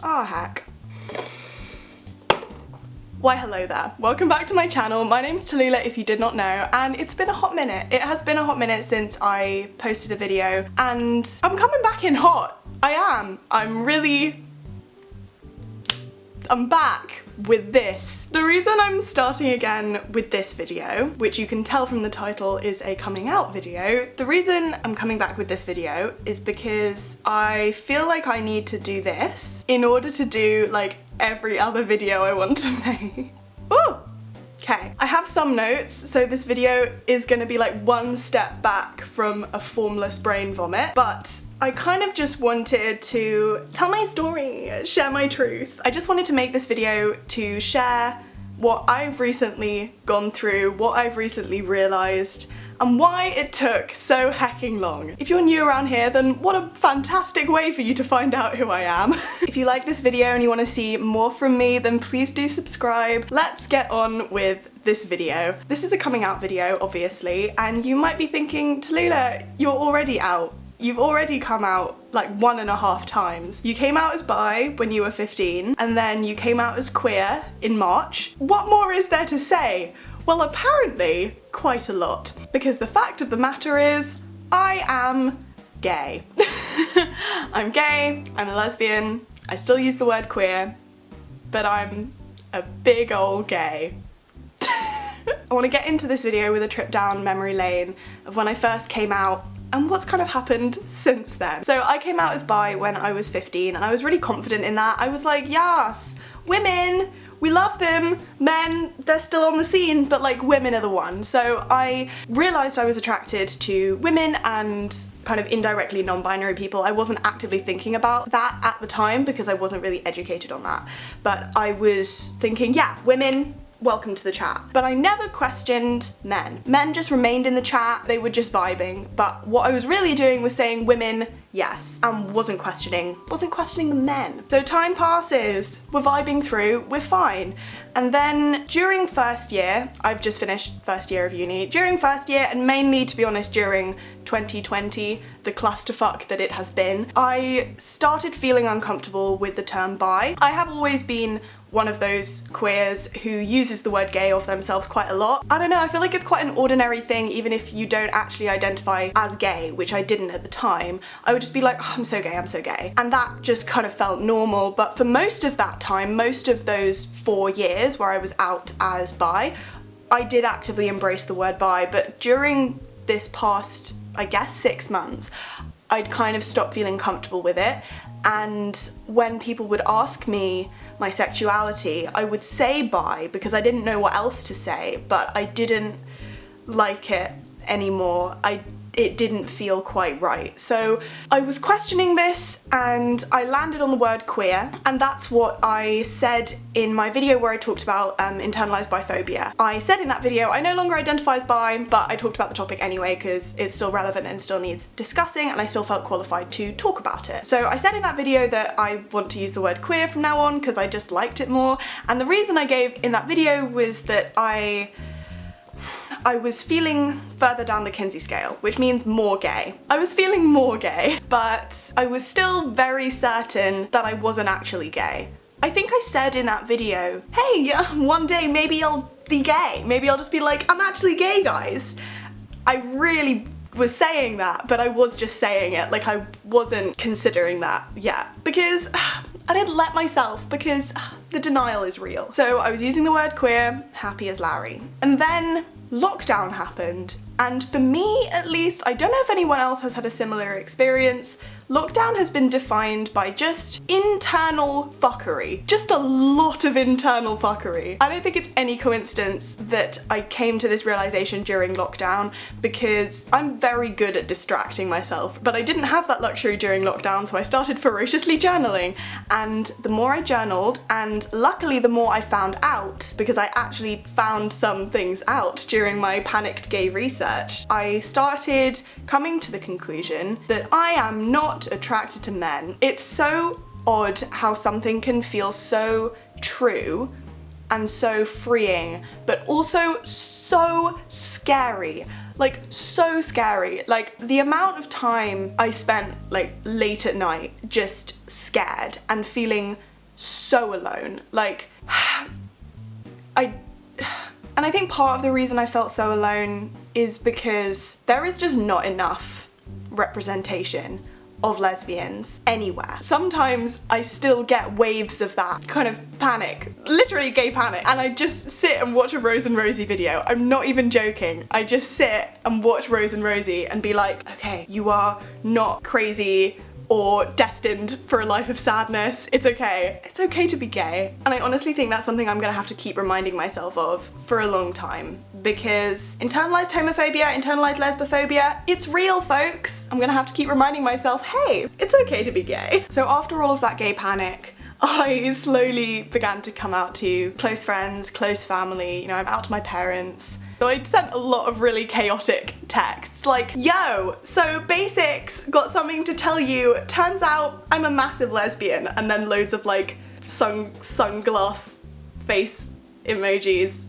Oh heck. Why hello there, welcome back to my channel. My name's Tallulah if you did not know, and it's been a hot minute. It has been a hot minute since I posted a video and I'm coming back in hot. I am. I'm back with this. The reason I'm starting again with this video, which you can tell from the title is a coming out video, the reason I'm coming back with this video is because I feel like I need to do this in order to do like every other video I want to make. Ooh! Okay, I have some notes, so this video is gonna be like one step back from a formless brain vomit, but I kind of just wanted to tell my story, share my truth. I just wanted to make this video to share what I've recently gone through, what I've recently realised, and why it took so hecking long. If you're new around here, then what a fantastic way for you to find out who I am. If you like this video and you want to see more from me, then please do subscribe. Let's get on with this video. This is a coming out video, obviously, and you might be thinking, Tallulah, you're already out. You've already come out like 1.5 times. You came out as bi when you were 15, and then you came out as queer in March. What more is there to say? Well, apparently quite a lot, because the fact of the matter is, I am gay. I'm gay, I'm a lesbian, I still use the word queer, but I'm a big ol' gay. I want to get into this video with a trip down memory lane of when I first came out and what's kind of happened since then. So I came out as bi when I was 15 and I was really confident in that. I was like, yes, women, we love them, men, they're still on the scene, but like women are the ones. So I realised I was attracted to women and kind of indirectly non-binary people. I wasn't actively thinking about that at the time because I wasn't really educated on that. But I was thinking, yeah, women, welcome to the chat. But I never questioned men. Men just remained in the chat, they were just vibing. But what I was really doing was saying women, yes, and wasn't questioning the men. So time passes, we're vibing through, we're fine. And then during first year, I've just finished first year of uni, during first year, and mainly to be honest during 2020, the clusterfuck that it has been, I started feeling uncomfortable with the term bi. I have always been one of those queers who uses the word gay of themselves quite a lot. I don't know, I feel like it's quite an ordinary thing even if you don't actually identify as gay, which I didn't at the time. I would just be like, oh, I'm so gay, I'm so gay. And that just kind of felt normal, but for most of that time, most of those 4 years where I was out as bi, I did actively embrace the word bi, but during this past, I guess, 6 months, I'd kind of stopped feeling comfortable with it. And when people would ask me my sexuality, I would say bi because I didn't know what else to say, but I didn't like it anymore. It didn't feel quite right. So I was questioning this and I landed on the word queer, and that's what I said in my video where I talked about internalized biphobia. I said in that video, I no longer identify as bi, but I talked about the topic anyway because it's still relevant and still needs discussing, and I still felt qualified to talk about it. So I said in that video that I want to use the word queer from now on because I just liked it more, and the reason I gave in that video was that I was feeling further down the Kinsey scale, which means more gay. I was feeling more gay, but I was still very certain that I wasn't actually gay. I think I said in that video, hey, one day maybe I'll be gay. Maybe I'll just be like, I'm actually gay, guys. I really was saying that, but I was just saying it, like I wasn't considering that yet. Because I didn't let myself, because the denial is real. So I was using the word queer, happy as Larry. And then lockdown happened, and for me at least, I don't know if anyone else has had a similar experience, lockdown has been defined by just internal fuckery. Just a lot of internal fuckery. I don't think it's any coincidence that I came to this realization during lockdown because I'm very good at distracting myself, but I didn't have that luxury during lockdown, so I started ferociously journaling. And the more I journaled, and luckily the more I found out, because I actually found some things out during my panicked gay research, I started coming to the conclusion that I am not attracted to men. It's so odd how something can feel so true and so freeing, but also so scary. Like, so scary. Like, the amount of time I spent, like, late at night just scared and feeling so alone. Like, and I think part of the reason I felt so alone is because there is just not enough representation of lesbians anywhere. Sometimes I still get waves of that kind of panic, literally gay panic, and I just sit and watch a Rose and Rosie video. I'm not even joking. I just sit and watch Rose and Rosie and be like, okay, you are not crazy or destined for a life of sadness. It's okay. It's okay to be gay. And I honestly think that's something I'm gonna have to keep reminding myself of for a long time, because internalized homophobia, internalized lesbophobia, it's real, folks. I'm gonna have to keep reminding myself, hey, it's okay to be gay. So after all of that gay panic, I slowly began to come out to close friends, close family, you know, I'm out to my parents. So I sent a lot of really chaotic texts like, yo, so basics, got something to tell you, turns out I'm a massive lesbian, and then loads of like sunglass face emojis.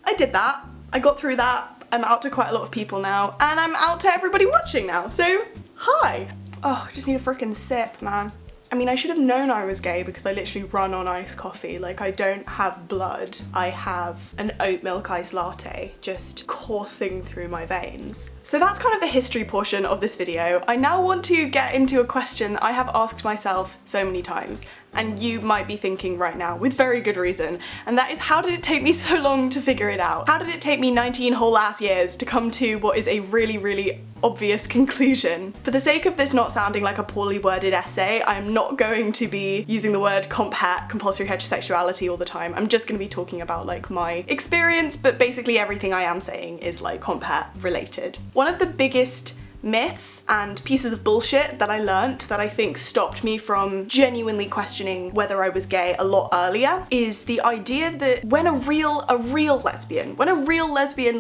I did that, I got through that, I'm out to quite a lot of people now, and I'm out to everybody watching now, so hi. Oh, I just need a freaking sip, man. I mean, I should have known I was gay because I literally run on iced coffee. Like, I don't have blood. I have an oat milk iced latte just coursing through my veins. So that's kind of the history portion of this video. I now want to get into a question I have asked myself so many times, and you might be thinking right now with very good reason, and that is, how did it take me so long to figure it out? How did it take me 19 whole ass years to come to what is a really, really obvious conclusion? For the sake of this not sounding like a poorly worded essay, I'm not going to be using the word compat, compulsory heterosexuality, all the time. I'm just going to be talking about like my experience, but basically everything I am saying is like compat related. One of the biggest myths and pieces of bullshit that I learnt that I think stopped me from genuinely questioning whether I was gay a lot earlier is the idea that when a real lesbian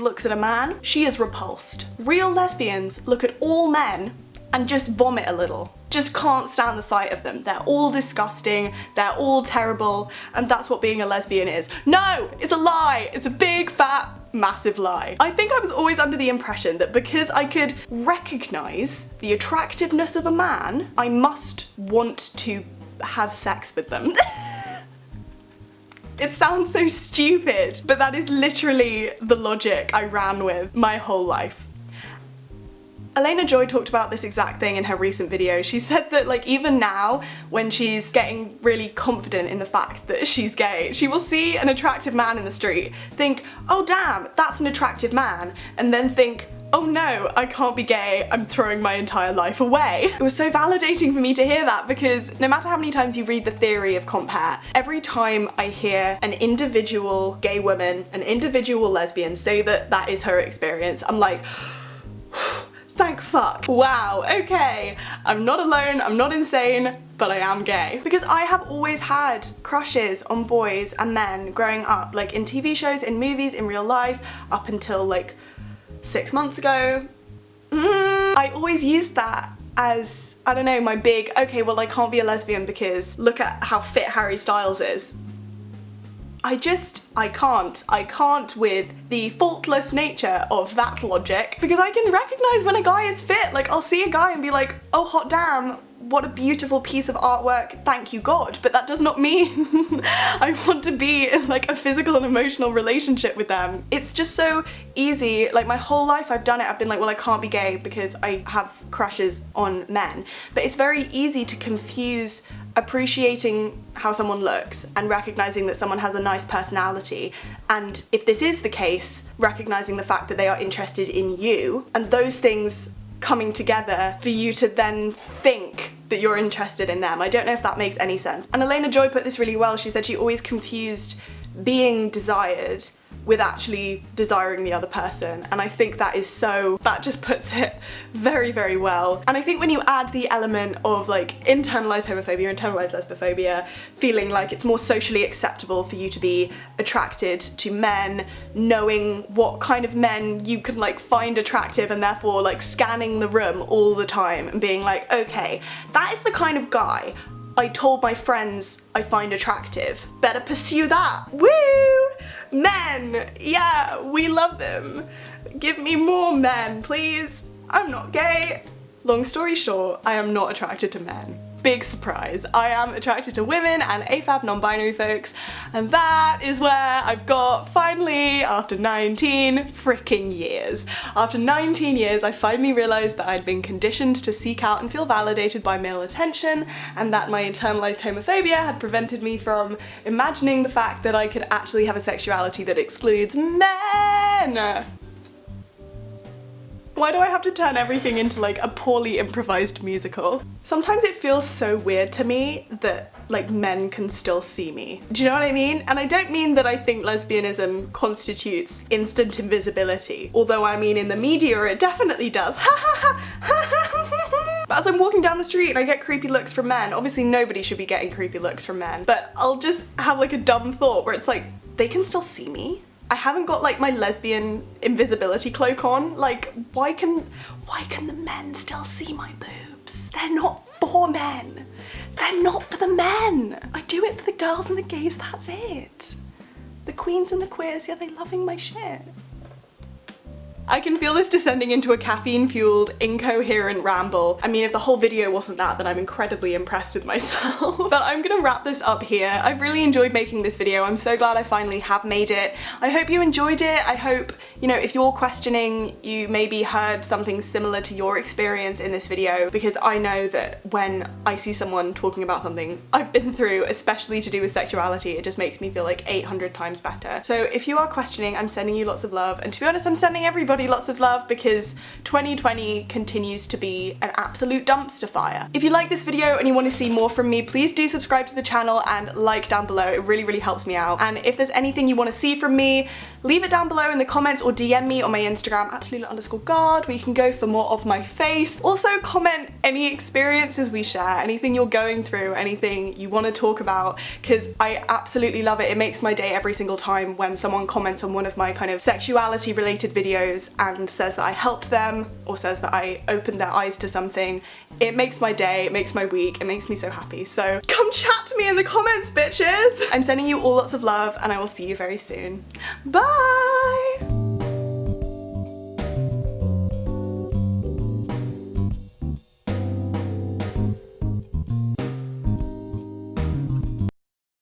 looks at a man, she is repulsed. Real lesbians look at all men and just vomit a little. Just can't stand the sight of them. They're all disgusting, they're all terrible, and that's what being a lesbian is. No, it's a lie. It's a big fat massive lie. I think I was always under the impression that because I could recognize the attractiveness of a man, I must want to have sex with them. It sounds so stupid, but that is literally the logic I ran with my whole life. Alayna Joy talked about this exact thing in her recent video. She said that like even now, when she's getting really confident in the fact that she's gay, she will see an attractive man in the street, think, oh damn, that's an attractive man, and then think, oh no, I can't be gay, I'm throwing my entire life away. It was so validating for me to hear that, because no matter how many times you read the theory of compat, every time I hear an individual gay woman, an individual lesbian say that that is her experience, I'm like, thank fuck. Wow, okay. I'm not alone, I'm not insane, but I am gay. Because I have always had crushes on boys and men growing up, like in TV shows, in movies, in real life, up until like 6 months ago. I always used that as, I don't know, my big, okay, well I can't be a lesbian because look at how fit Harry Styles is. I can't with the faultless nature of that logic, because I can recognize when a guy is fit. Like, I'll see a guy and be like, oh hot damn, what a beautiful piece of artwork, thank you God, but that does not mean I want to be in like a physical and emotional relationship with them. It's just so easy, like my whole life I've done it, I've been like, well I can't be gay because I have crushes on men, but it's very easy to confuse appreciating how someone looks and recognizing that someone has a nice personality, and if this is the case, recognizing the fact that they are interested in you, and those things coming together for you to then think that you're interested in them. I don't know if that makes any sense. And Alayna Joy put this really well. She said she always confused being desired with actually desiring the other person, and I think that is so, that just puts it very, very well. And I think when you add the element of like internalized homophobia, internalized lesbophobia, feeling like it's more socially acceptable for you to be attracted to men, knowing what kind of men you can like find attractive, and therefore like scanning the room all the time and being like, okay, that is the kind of guy I told my friends I find attractive. Better pursue that. Woo! Men! Yeah, we love them. Give me more men, please. I'm not gay. Long story short, I am not attracted to men. big surprise. I am attracted to women and AFAB non-binary folks, and that is where I've got finally, after 19 freaking years. After 19 years, I finally realized that I'd been conditioned to seek out and feel validated by male attention, and that my internalized homophobia had prevented me from imagining the fact that I could actually have a sexuality that excludes men. Why do I have to turn everything into like a poorly improvised musical? Sometimes it feels so weird to me that like men can still see me. Do you know what I mean? And I don't mean that I think lesbianism constitutes instant invisibility, although I mean in the media it definitely does. But as I'm walking down the street and I get creepy looks from men, obviously nobody should be getting creepy looks from men, but I'll just have like a dumb thought where it's like, they can still see me? I haven't got like my lesbian invisibility cloak on. Like, why can the men still see my boobs? They're not for men. They're not for the men. I do it for the girls and the gays, that's it. The queens and the queers, yeah, they loving my shit. I can feel this descending into a caffeine-fueled, incoherent ramble. I mean, if the whole video wasn't that, then I'm incredibly impressed with myself. But I'm gonna wrap this up here. I've really enjoyed making this video. I'm so glad I finally have made it. I hope you enjoyed it. I hope, you know, if you're questioning, you maybe heard something similar to your experience in this video, because I know that when I see someone talking about something I've been through, especially to do with sexuality, it just makes me feel like 800 times better. So if you are questioning, I'm sending you lots of love, and to be honest, I'm sending everybody lots of love, because 2020 continues to be an absolute dumpster fire. If you like this video and you want to see more from me, please do subscribe to the channel and like down below. It really, really helps me out. And if there's anything you want to see from me, leave it down below in the comments or DM me on my Instagram @Tallulah_guard, where you can go for more of my face. Also comment any experiences we share, anything you're going through, anything you want to talk about, because I absolutely love it. It makes my day every single time when someone comments on one of my kind of sexuality related videos and says that I helped them or says that I opened their eyes to something. It makes my day, it makes my week, it makes me so happy. So come chat to me in the comments, bitches! I'm sending you all lots of love, and I will see you very soon. Bye!